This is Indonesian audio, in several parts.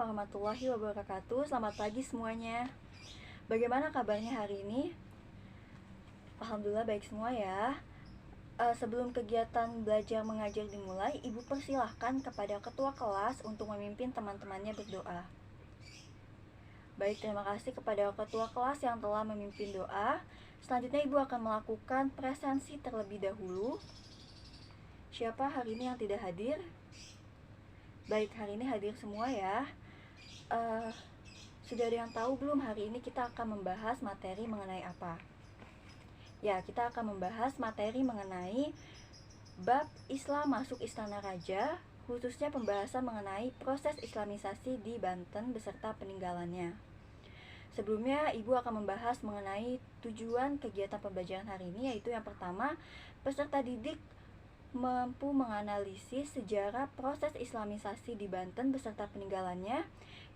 warahmatullahi wabarakatuh. Selamat pagi semuanya. Bagaimana kabarnya hari ini? Alhamdulillah baik semua ya. Sebelum kegiatan belajar mengajar dimulai, Ibu persilahkan kepada ketua kelas untuk memimpin teman-temannya berdoa. Baik, terima kasih kepada ketua kelas yang telah memimpin doa. Selanjutnya Ibu akan melakukan presensi terlebih dahulu. Siapa hari ini yang tidak hadir? Baik, hari ini hadir semua ya. Sudah ada yang tahu belum hari ini kita akan membahas materi mengenai apa? Ya, kita akan membahas materi mengenai bab Islam masuk Istana Raja, khususnya pembahasan mengenai proses islamisasi di Banten beserta peninggalannya. Sebelumnya, Ibu akan membahas mengenai tujuan kegiatan pembelajaran hari ini, yaitu yang pertama, peserta didik mampu menganalisis sejarah proses islamisasi di Banten beserta peninggalannya.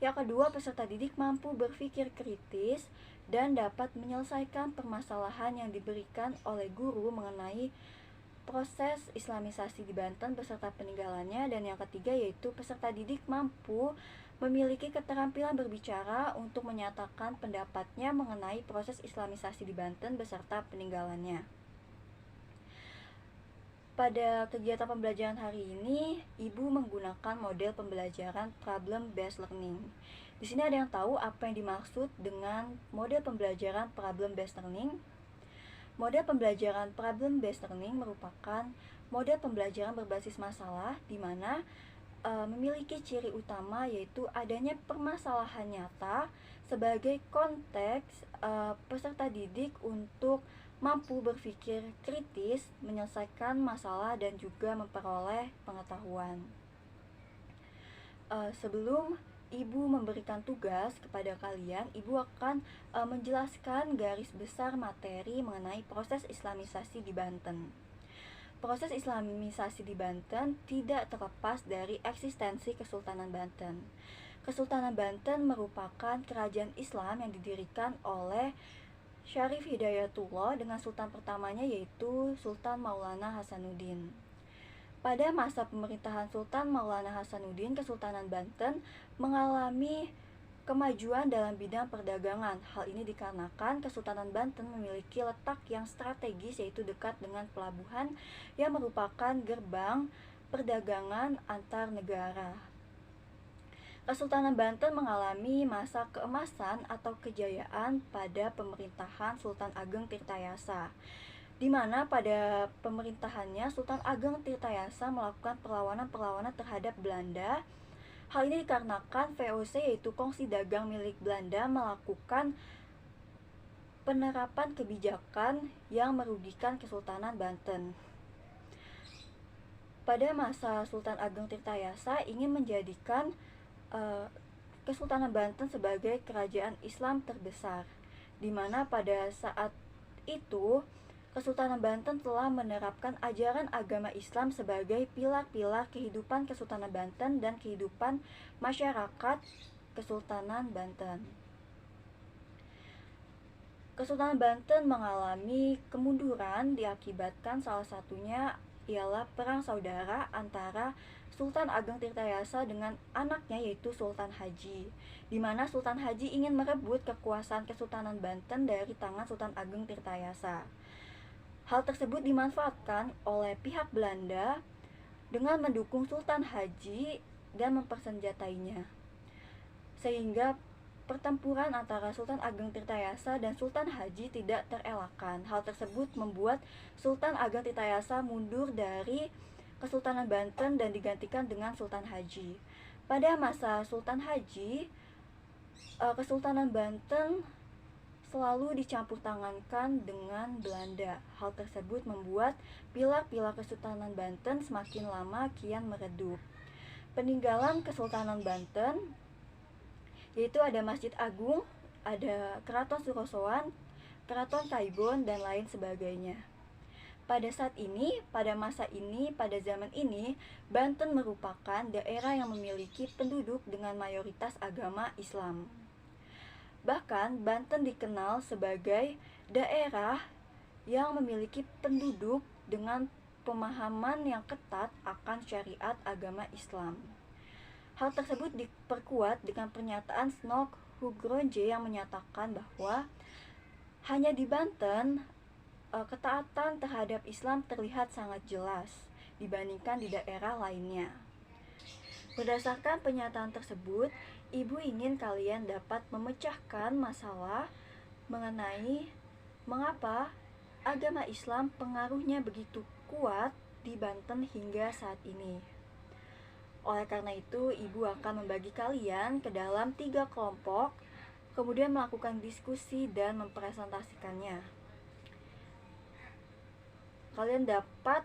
Yang kedua, peserta didik mampu berpikir kritis dan dapat menyelesaikan permasalahan yang diberikan oleh guru mengenai proses islamisasi di Banten beserta peninggalannya. Dan yang ketiga yaitu peserta didik mampu memiliki keterampilan berbicara untuk menyatakan pendapatnya mengenai proses islamisasi di Banten beserta peninggalannya. Pada kegiatan pembelajaran hari ini, Ibu menggunakan model pembelajaran problem based learning. Di sini ada yang tahu apa yang dimaksud dengan model pembelajaran problem based learning? Model pembelajaran problem based learning merupakan model pembelajaran berbasis masalah di mana memiliki ciri utama yaitu adanya permasalahan nyata sebagai konteks peserta didik untuk mampu berpikir kritis, menyelesaikan masalah dan juga memperoleh pengetahuan. Sebelum Ibu memberikan tugas kepada kalian, Ibu akan menjelaskan garis besar materi mengenai proses islamisasi di Banten. Proses islamisasi di Banten tidak terlepas dari eksistensi Kesultanan Banten. Kesultanan Banten merupakan kerajaan Islam yang didirikan oleh Syarif Hidayatullah dengan sultan pertamanya yaitu Sultan Maulana Hasanuddin. Pada masa pemerintahan Sultan Maulana Hasanuddin, Kesultanan Banten mengalami kemajuan dalam bidang perdagangan. Hal ini dikarenakan Kesultanan Banten memiliki letak yang strategis yaitu dekat dengan pelabuhan yang merupakan gerbang perdagangan antar negara. Kesultanan Banten mengalami masa keemasan atau kejayaan pada pemerintahan Sultan Ageng Tirtayasa, di mana pada pemerintahannya Sultan Ageng Tirtayasa melakukan perlawanan-perlawanan terhadap Belanda. Hal ini dikarenakan VOC yaitu Kongsi Dagang milik Belanda melakukan penerapan kebijakan yang merugikan Kesultanan Banten. Pada masa Sultan Ageng Tirtayasa ingin menjadikan Kesultanan Banten sebagai kerajaan Islam terbesar, di mana pada saat itu Kesultanan Banten telah menerapkan ajaran agama Islam sebagai pilar-pilar kehidupan Kesultanan Banten dan kehidupan masyarakat Kesultanan Banten. Kesultanan Banten mengalami kemunduran diakibatkan salah satunya ialah perang saudara antara Sultan Ageng Tirtayasa dengan anaknya yaitu Sultan Haji, di mana Sultan Haji ingin merebut kekuasaan Kesultanan Banten dari tangan Sultan Ageng Tirtayasa. Hal tersebut dimanfaatkan oleh pihak Belanda dengan mendukung Sultan Haji dan mempersenjatainya, sehingga pertempuran antara Sultan Ageng Tirtayasa dan Sultan Haji tidak terelakkan. Hal tersebut membuat Sultan Ageng Tirtayasa mundur dari Kesultanan Banten dan digantikan dengan Sultan Haji. Pada masa Sultan Haji, Kesultanan Banten selalu dicampur tangankan dengan Belanda. Hal tersebut membuat pilar-pilar Kesultanan Banten semakin lama kian meredup. Peninggalan Kesultanan Banten yaitu ada Masjid Agung, ada Keraton Surosoan, Keraton Kaibon, dan lain sebagainya. Pada saat ini, pada masa ini, pada zaman ini, Banten merupakan daerah yang memiliki penduduk dengan mayoritas agama Islam. Bahkan, Banten dikenal sebagai daerah yang memiliki penduduk dengan pemahaman yang ketat akan syariat agama Islam. Hal tersebut diperkuat dengan pernyataan Snok Hugroje yang menyatakan bahwa hanya di Banten ketaatan terhadap Islam terlihat sangat jelas dibandingkan di daerah lainnya. Berdasarkan pernyataan tersebut, Ibu ingin kalian dapat memecahkan masalah mengenai mengapa agama Islam pengaruhnya begitu kuat di Banten hingga saat ini. Oleh karena itu, Ibu akan membagi kalian ke dalam 3 kelompok, kemudian melakukan diskusi dan mempresentasikannya. Kalian dapat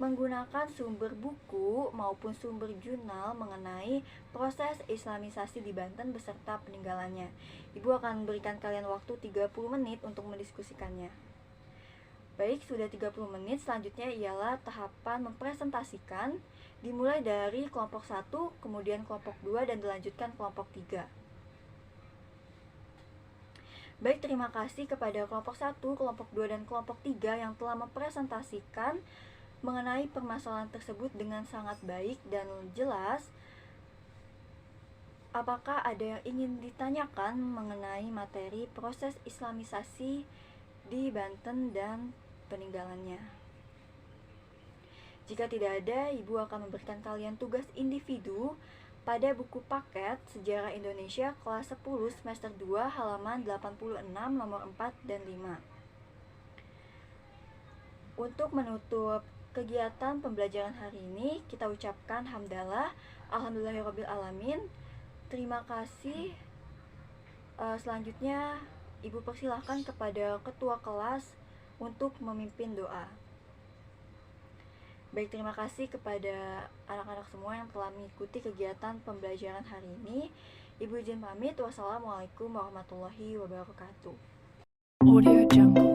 menggunakan sumber buku maupun sumber jurnal mengenai proses islamisasi di Banten beserta peninggalannya. Ibu akan memberikan kalian waktu 30 menit untuk mendiskusikannya. Baik, sudah 30 menit, selanjutnya ialah tahapan mempresentasikan, dimulai dari kelompok 1, kemudian kelompok 2, dan dilanjutkan kelompok 3. Baik, terima kasih kepada kelompok 1, kelompok 2, dan kelompok 3 yang telah mempresentasikan mengenai permasalahan tersebut dengan sangat baik dan jelas. Apakah ada yang ingin ditanyakan mengenai materi proses islamisasi di Banten dan peninggalannya? Jika tidak ada, Ibu akan memberikan kalian tugas individu pada buku paket Sejarah Indonesia kelas 10 semester 2 halaman 86 nomor 4 dan 5. Untuk menutup kegiatan pembelajaran hari ini, kita ucapkan hamdalah, alhamdulillahirabbil alamin. Terima kasih. Selanjutnya Ibu persilahkan kepada ketua kelas untuk memimpin doa. Baik, terima kasih kepada anak-anak semua yang telah mengikuti kegiatan pembelajaran hari ini. Ibu izin pamit. Wassalamualaikum warahmatullahi wabarakatuh. Audio Jungle.